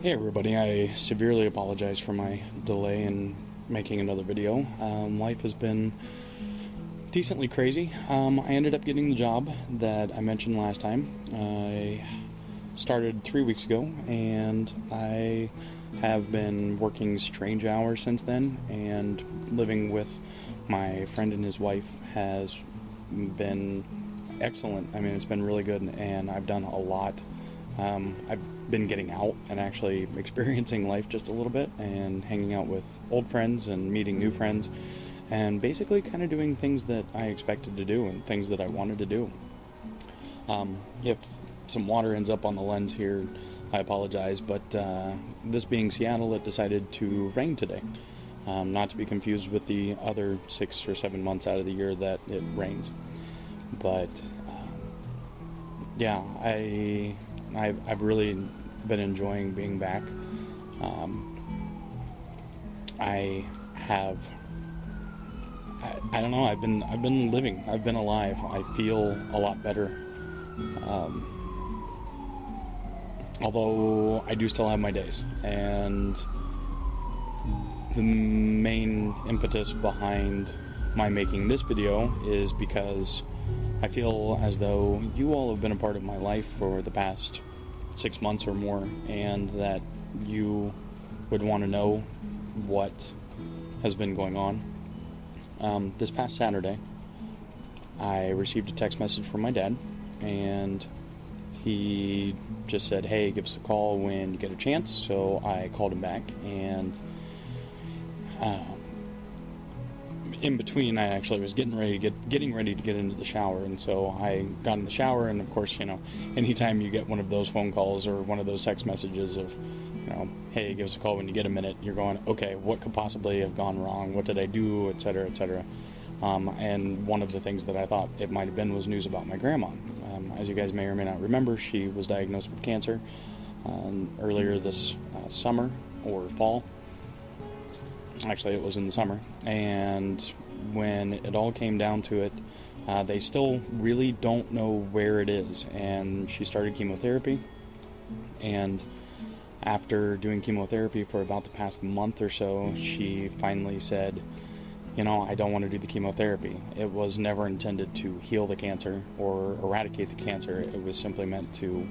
Hey everybody, I severely apologize for my delay in making another video. Life has been decently crazy. I ended up getting the job that I mentioned last time. I started 3 weeks ago, and I have been working strange hours since then, and living with my friend and his wife has been excellent. I mean, it's been really good, and I've done a lot. I've been getting out and actually experiencing life just a little bit, and hanging out with old friends and meeting new friends, and basically kind of doing things that I expected to do and things that I wanted to do. If some water ends up on the lens here, I apologize, but this being Seattle, it decided to rain today. Not to be confused with the other 6 or 7 months out of the year that it rains. But yeah, I've really been enjoying being back. I have I don't know, I've been living. I've been alive. I feel a lot better. Although I do still have my days, and the main impetus behind my making this video is because I feel as though you all have been a part of my life for the past 6 months or more, and that you would want to know what has been going on. This past Saturday, I received a text message from my dad, and he just said, "Hey, give us a call when you get a chance." So I called him back, and in between, I actually was getting ready to get into the shower, and so I got in the shower, and of course, anytime you get one of those phone calls or one of those text messages of, "Hey, give us a call when you get a minute," you're going, "Okay, what could possibly have gone wrong? What did I do?" Etc., etc. And one of the things that I thought it might have been was news about my grandma. As you guys may or may not remember, she was diagnosed with cancer earlier this summer or fall. Actually, it was in the summer, and when it all came down to it, they still really don't know where it is, and she started chemotherapy, and after doing chemotherapy for about the past month or so, she finally said, "I don't want to do the chemotherapy. It was never intended to heal the cancer or eradicate the cancer. It was simply meant to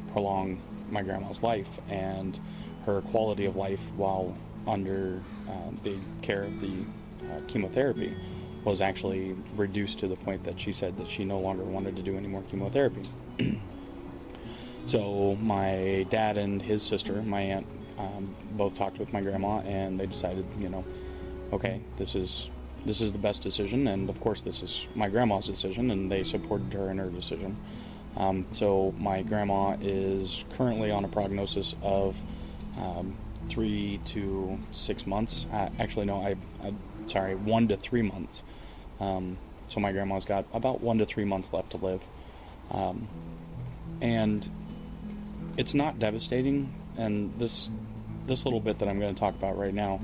prolong my grandma's life and her quality of life while under the care of the chemotherapy was actually reduced to the point that she said that she no longer wanted to do any more chemotherapy." So my dad and his sister, my aunt, both talked with my grandma, and they decided, okay, this is the best decision, and of course this is my grandma's decision, and they supported her in her decision. So my grandma is currently on a prognosis of 3 to 6 months. Actually, no, sorry, 1 to 3 months. So my grandma's got about 1 to 3 months left to live. And it's not devastating, and this little bit that I'm going to talk about right now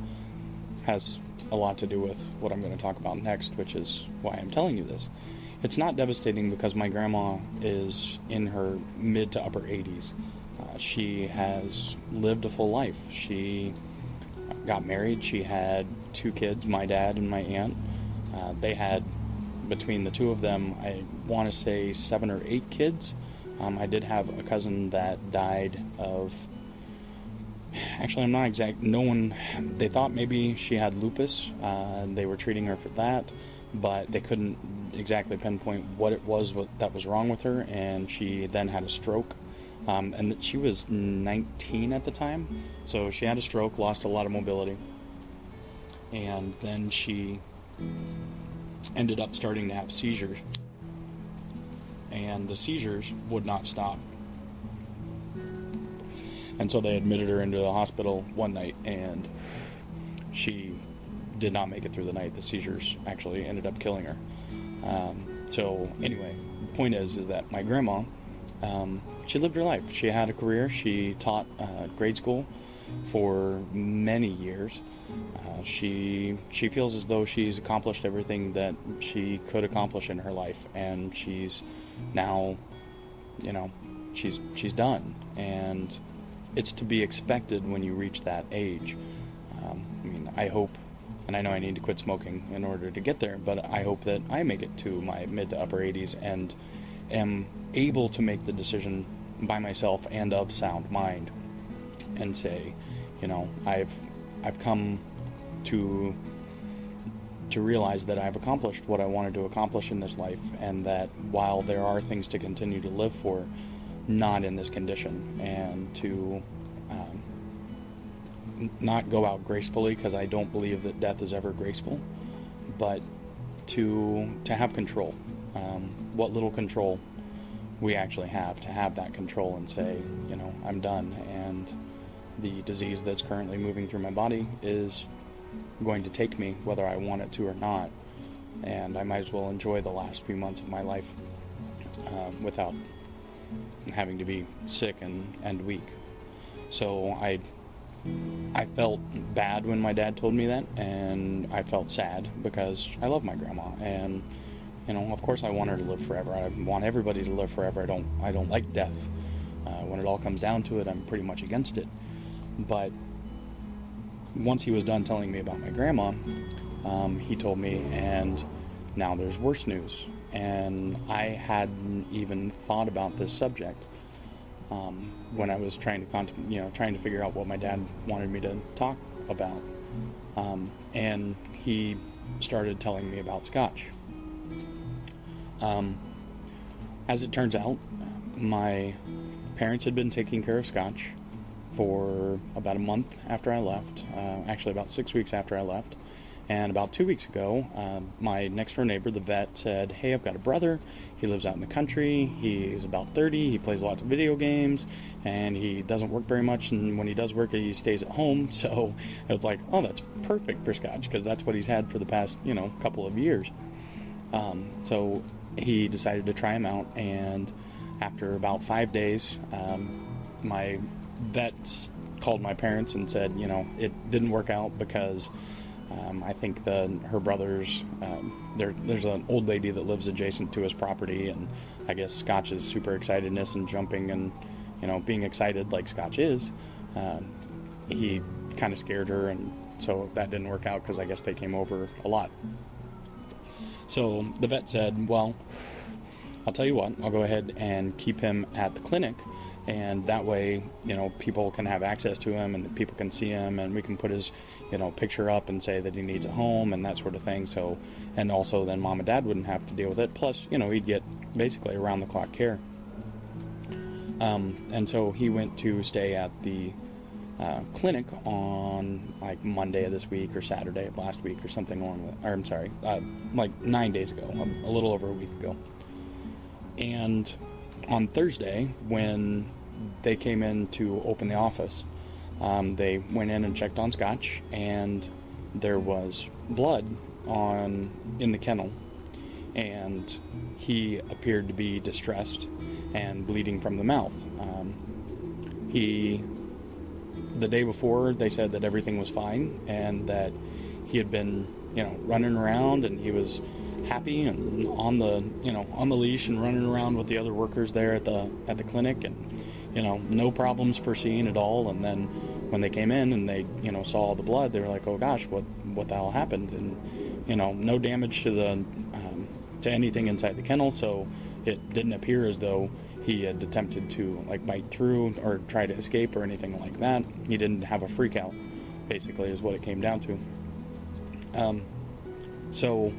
has a lot to do with what I'm going to talk about next, which is why I'm telling you this. It's not devastating because my grandma is in her mid to upper 80s. She has lived a full life. She got married. She had 2 kids, my dad and my aunt. They had, between the two of them, I want to say 7 or 8 kids. I did have a cousin that died of, actually I'm not exact, they thought maybe she had lupus. They were treating her for that, but they couldn't exactly pinpoint what it was that was wrong with her, and she then had a stroke. And she was 19 at the time, so she had a stroke, lost a lot of mobility, and then she ended up starting to have seizures, and the seizures would not stop. And so they admitted her into the hospital one night, and she did not make it through the night. The seizures actually ended up killing her. So anyway, the point is that my grandma, she lived her life. She had a career. She taught grade school for many years. She feels as though she's accomplished everything that she could accomplish in her life, and she's now, she's done, and it's to be expected when you reach that age. I mean, I hope, and I know I need to quit smoking in order to get there, but I hope that I make it to my mid to upper 80s and am able to make the decision by myself and of sound mind, and say, you know, I've come to realize that I've accomplished what I wanted to accomplish in this life, and that while there are things to continue to live for, not in this condition, and to not go out gracefully, because I don't believe that death is ever graceful, but to have control, what little control we actually have, to have that control and say, you know, I'm done, and the disease that's currently moving through my body is going to take me whether I want it to or not, and I might as well enjoy the last few months of my life without having to be sick and weak. So I felt bad when my dad told me that, and I felt sad because I love my grandma, and you know, of course I want her to live forever. I want everybody to live forever. I don't like death. When it all comes down to it, I'm pretty much against it. But once he was done telling me about my grandma, he told me, and now there's worse news. And I hadn't even thought about this subject when I was trying to figure out what my dad wanted me to talk about. And he started telling me about Scotch. As it turns out, my parents had been taking care of Scotch for about a month after I left, actually about 6 weeks after I left. And about 2 weeks ago, my next door neighbor, the vet, said, hey, I've got a brother. He lives out in the country. He's about 30. He plays lots of video games, and he doesn't work very much. And when he does work, he stays at home. So it was like, oh, that's perfect for Scotch, because that's what he's had for the past, couple of years. So he decided to try him out. And after about 5 days, my vet called my parents and said, it didn't work out because I think her brother's, there's an old lady that lives adjacent to his property, and I guess Scotch's super excitedness and jumping and, being excited like Scotch is, he kind of scared her, and so that didn't work out because I guess they came over a lot. So the vet said, well, I'll tell you what, I'll go ahead and keep him at the clinic, and that way, people can have access to him and people can see him, and we can put his, picture up and say that he needs a home and that sort of thing. So, and also then mom and dad wouldn't have to deal with it. Plus, he'd get basically around the clock care. And so he went to stay at the clinic on like Monday of this week or Saturday of last week or something like 9 days ago, a little over a week ago. And on Thursday, when they came in to open the office, they went in and checked on Scotch, and there was blood in the kennel, and he appeared to be distressed and bleeding from the mouth. The day before, they said that everything was fine and that he had been, running around, and he was happy and on the leash and running around with the other workers there at the clinic, and no problems foreseen at all. And then when they came in and they saw all the blood, they were like, oh gosh, what the hell happened? And no damage to anything inside the kennel, so it didn't appear as though he had attempted to bite through or try to escape or anything like that. He didn't have a freak out, basically, is what it came down to. So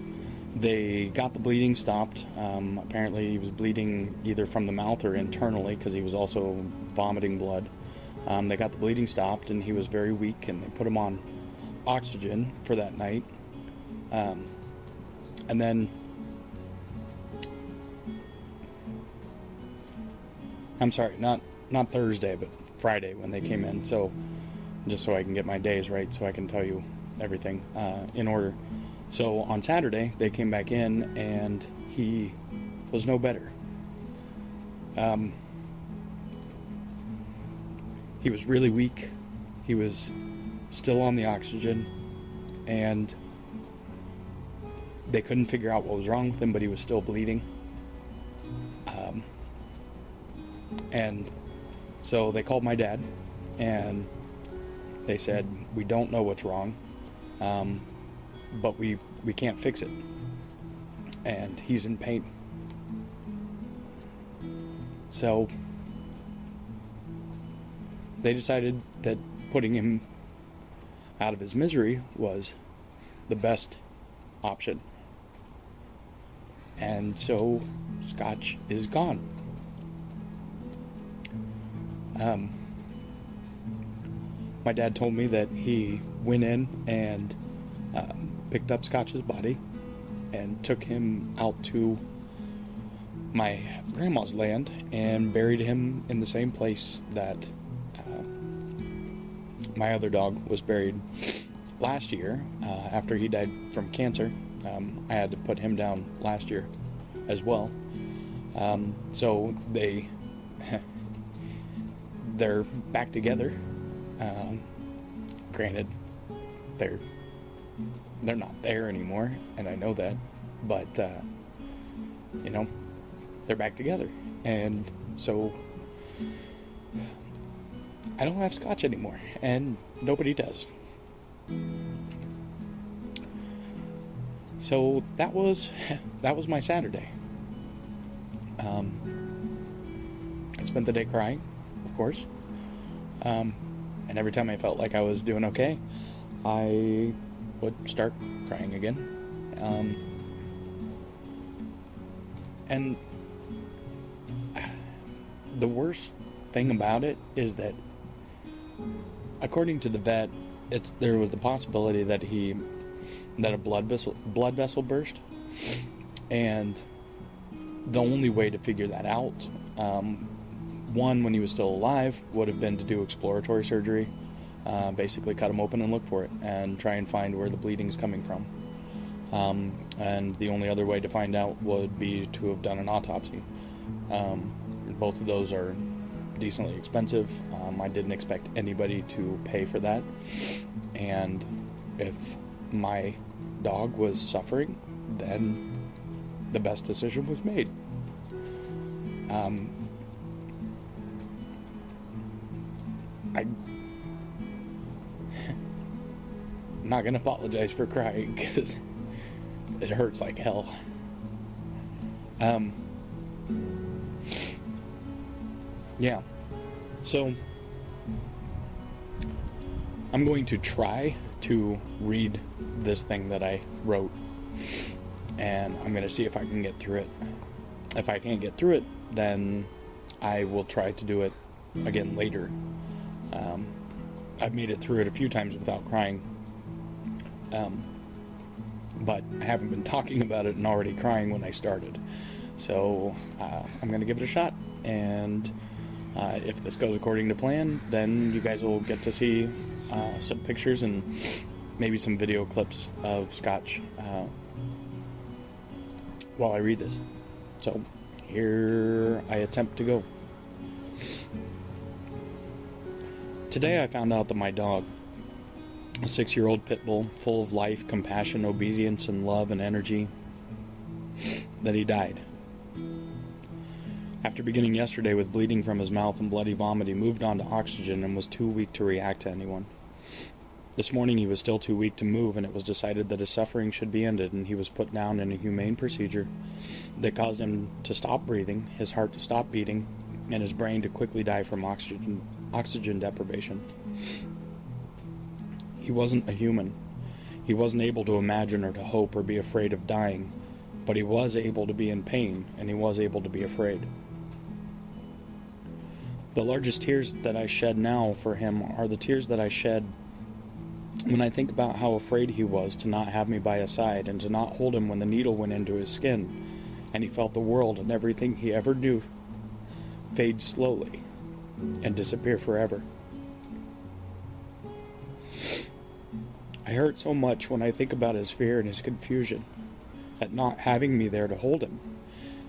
they got the bleeding stopped. Apparently he was bleeding either from the mouth or internally, because he was also vomiting blood. They got the bleeding stopped, and he was very weak, and they put him on oxygen for that night. And then, I'm sorry, not Thursday, but Friday when they came in. So just so I can get my days right, so I can tell you everything in order. So on Saturday, they came back in, and he was no better. He was really weak. He was still on the oxygen, and they couldn't figure out what was wrong with him, but he was still bleeding. And so they called my dad, and they said, we don't know what's wrong, but we can't fix it, and he's in pain. So they decided that putting him out of his misery was the best option. And so Scotch is gone. My dad told me that he went in and picked up Scotch's body and took him out to my grandma's land and buried him in the same place that my other dog was buried last year after he died from cancer. I had to put him down last year as well. So they're back together. Granted, they're not there anymore, and I know that, but they're back together, and so I don't have Scotch anymore, and nobody does. So that was my Saturday. I spent the day crying, of course. And every time I felt like I was doing okay, I would start crying again. And the worst thing about it is that, according to the vet, there was the possibility that a blood vessel burst, and the only way to figure that out, one, when he was still alive, would have been to do exploratory surgery, basically cut him open and look for it and try and find where the bleeding's coming from. And the only other way to find out would be to have done an autopsy. Both of those are decently expensive. I didn't expect anybody to pay for that. And if my dog was suffering, then the best decision was made. I'm not gonna apologize for crying because it hurts like hell. Yeah. So I'm going to try to read this thing that I wrote, and I'm gonna see if I can get through it. If I can't get through it, then I will try to do it again later. I've made it through it a few times without crying, but I haven't been talking about it and already crying when I started. So I'm going to give it a shot, and if this goes according to plan, then you guys will get to see some pictures and maybe some video clips of Scotch while I read this. So here I attempt to go. Today I found out that my dog, a 6-year-old pit bull, full of life, compassion, obedience, and love and energy, that he died. After beginning yesterday with bleeding from his mouth and bloody vomit, he moved on to oxygen and was too weak to react to anyone. This morning he was still too weak to move, and it was decided that his suffering should be ended, and he was put down in a humane procedure that caused him to stop breathing, his heart to stop beating, and his brain to quickly die from oxygen deprivation. He wasn't a human. He wasn't able to imagine or to hope or be afraid of dying, but he was able to be in pain, and he was able to be afraid. The largest tears that I shed now for him are the tears that I shed when I think about how afraid he was to not have me by his side and to not hold him when the needle went into his skin and he felt the world and everything he ever knew fade slowly and disappear forever. I hurt so much when I think about his fear and his confusion at not having me there to hold him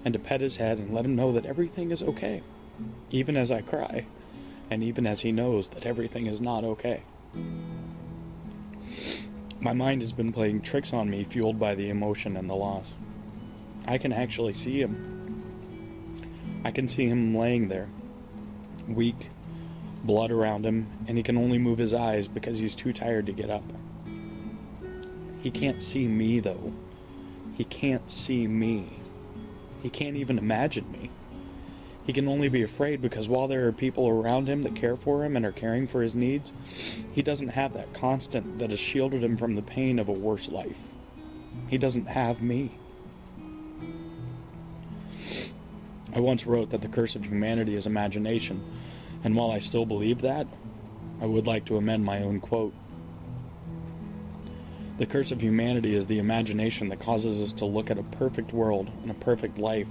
and to pet his head and let him know that everything is okay, even as I cry and even as he knows that everything is not okay. My mind has been playing tricks on me, fueled by the emotion and the loss. I can actually see him. I can see him laying there, weak, blood around him, and he can only move his eyes because he's too tired to get up. He can't see me, though. He can't see me. He can't even imagine me. He can only be afraid because while there are people around him that care for him and are caring for his needs, he doesn't have that constant that has shielded him from the pain of a worse life. He doesn't have me. I once wrote that the curse of humanity is imagination, and while I still believe that, I would like to amend my own quote. The curse of humanity is the imagination that causes us to look at a perfect world and a perfect life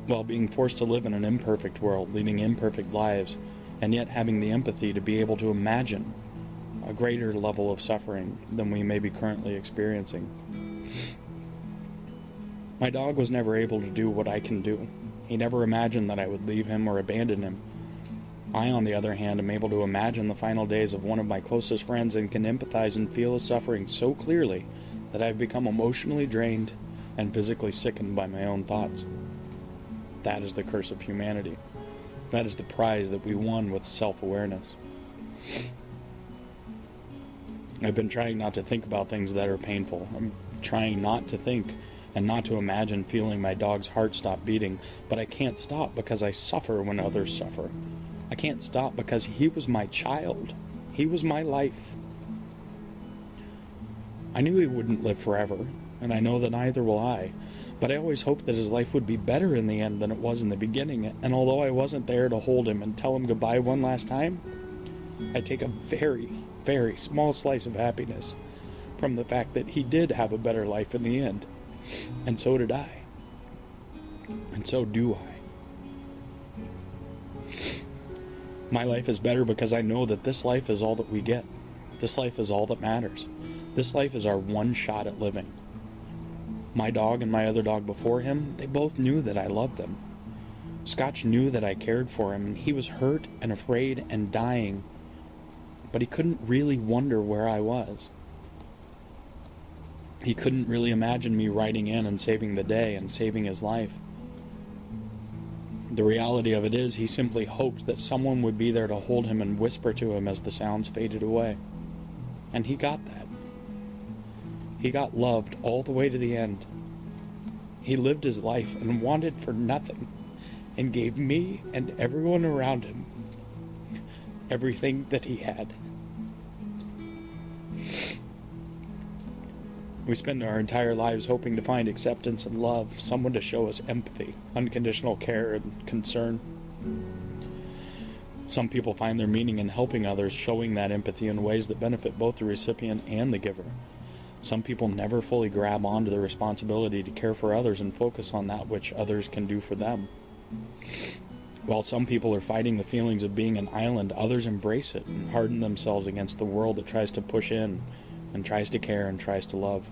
while being forced to live in an imperfect world, leading imperfect lives, and yet having the empathy to be able to imagine a greater level of suffering than we may be currently experiencing. My dog was never able to do what I can do. He never imagined that I would leave him or abandon him. I, on the other hand, am able to imagine the final days of one of my closest friends and can empathize and feel his suffering so clearly that I've become emotionally drained and physically sickened by my own thoughts. That is the curse of humanity. That is the prize that we won with self-awareness. I've been trying not to think about things that are painful. I'm trying not to think and not to imagine feeling my dog's heart stop beating, but I can't stop because I suffer when others suffer. I can't stop because he was my child. He was my life. I knew he wouldn't live forever, and I know that neither will I, but I always hoped that his life would be better in the end than it was in the beginning, and although I wasn't there to hold him and tell him goodbye one last time, I take a very, very small slice of happiness from the fact that he did have a better life in the end, and so did I, and so do I. My life is better because I know that this life is all that we get. This life is all that matters. This life is our one shot at living. My dog and my other dog before him, they both knew that I loved them. Scotch knew that I cared for him, and he was hurt and afraid and dying, but he couldn't really wonder where I was. He couldn't really imagine me riding in and saving the day and saving his life. The reality of it is he simply hoped that someone would be there to hold him and whisper to him as the sounds faded away. And he got that. He got loved all the way to the end. He lived his life and wanted for nothing, and gave me and everyone around him everything that he had. We spend our entire lives hoping to find acceptance and love, someone to show us empathy, unconditional care, and concern. Some people find their meaning in helping others, showing that empathy in ways that benefit both the recipient and the giver. Some people never fully grab onto the responsibility to care for others and focus on that which others can do for them. While some people are fighting the feelings of being an island, others embrace it and harden themselves against the world that tries to push in and tries to care and tries to love.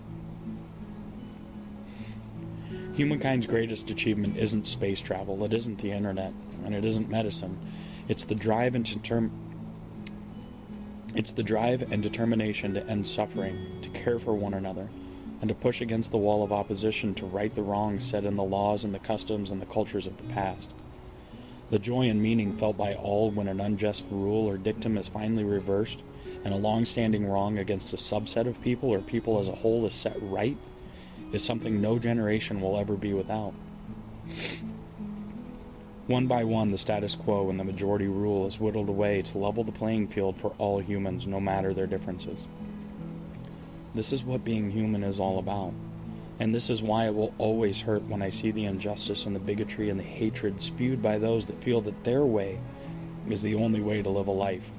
Humankind's greatest achievement isn't space travel, it isn't the internet, and it isn't medicine. It's the drive and determination to end suffering, to care for one another, and to push against the wall of opposition to right the wrongs set in the laws and the customs and the cultures of the past. The joy and meaning felt by all when an unjust rule or dictum is finally reversed, and a long-standing wrong against a subset of people or people as a whole is set right, is something no generation will ever be without. One by one, the status quo and the majority rule is whittled away to level the playing field for all humans, no matter their differences. This is what being human is all about, and this is why it will always hurt when I see the injustice and the bigotry and the hatred spewed by those that feel that their way is the only way to live a life,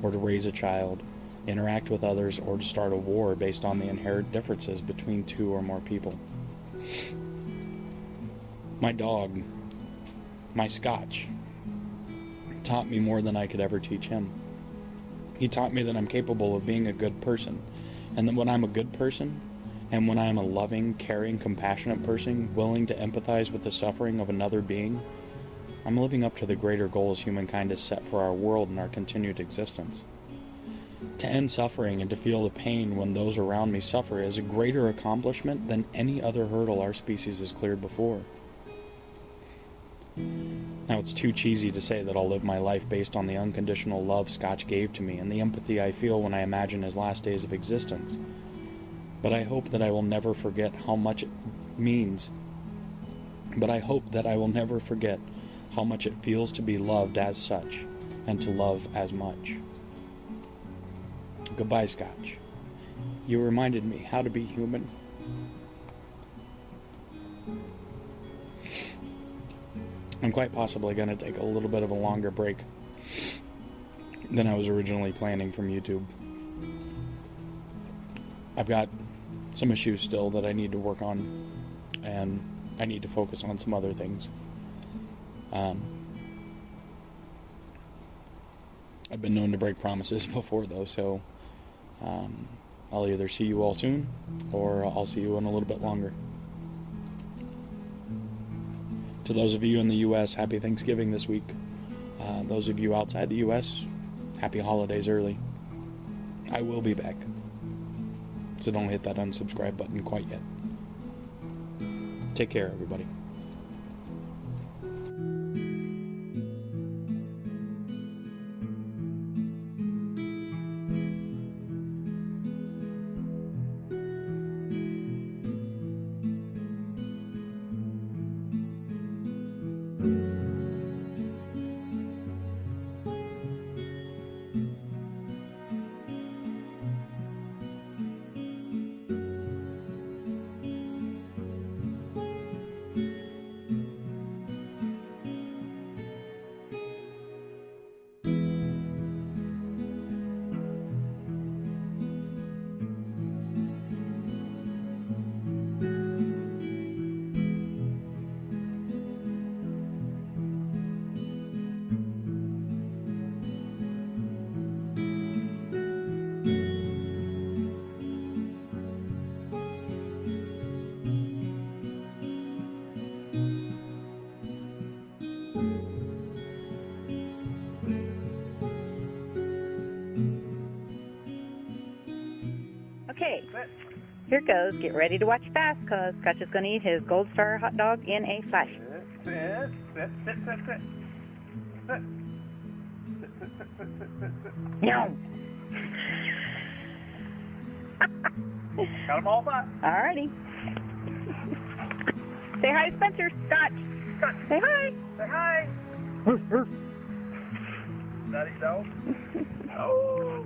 or to raise a child, interact with others, or to start a war based on the inherent differences between two or more people. My dog, my Scotch, taught me more than I could ever teach him. He taught me that I'm capable of being a good person, and that when I'm a good person, and when I'm a loving, caring, compassionate person, willing to empathize with the suffering of another being, I'm living up to the greater goals humankind has set for our world and our continued existence. To end suffering and to feel the pain when those around me suffer is a greater accomplishment than any other hurdle our species has cleared before. Now, it's too cheesy to say that I'll live my life based on the unconditional love Scotch gave to me and the empathy I feel when I imagine his last days of existence. But I hope that I will never forget how much it means. But I hope that I will never forget how much it feels to be loved as such and to love as much. Goodbye, Scotch. You reminded me how to be human. I'm quite possibly going to take a little bit of a longer break than I was originally planning from YouTube. I've got some issues still that I need to work on, and I need to focus on some other things. I've been known to break promises before, though, so I'll either see you all soon, or I'll see you in a little bit longer. To those of you in the U.S., happy Thanksgiving this week. Those of you outside the U.S., happy holidays early. I will be back, so don't hit that unsubscribe button quite yet. Take care, everybody. Okay, here goes. Get ready to watch fast, because Scotch is going to eat his Gold Star hot dog in a flash. Sit. No. Got them all back. Alrighty. Say hi to Spencer, Scotch. Say hi. Say hi. Daddy dog. Oh.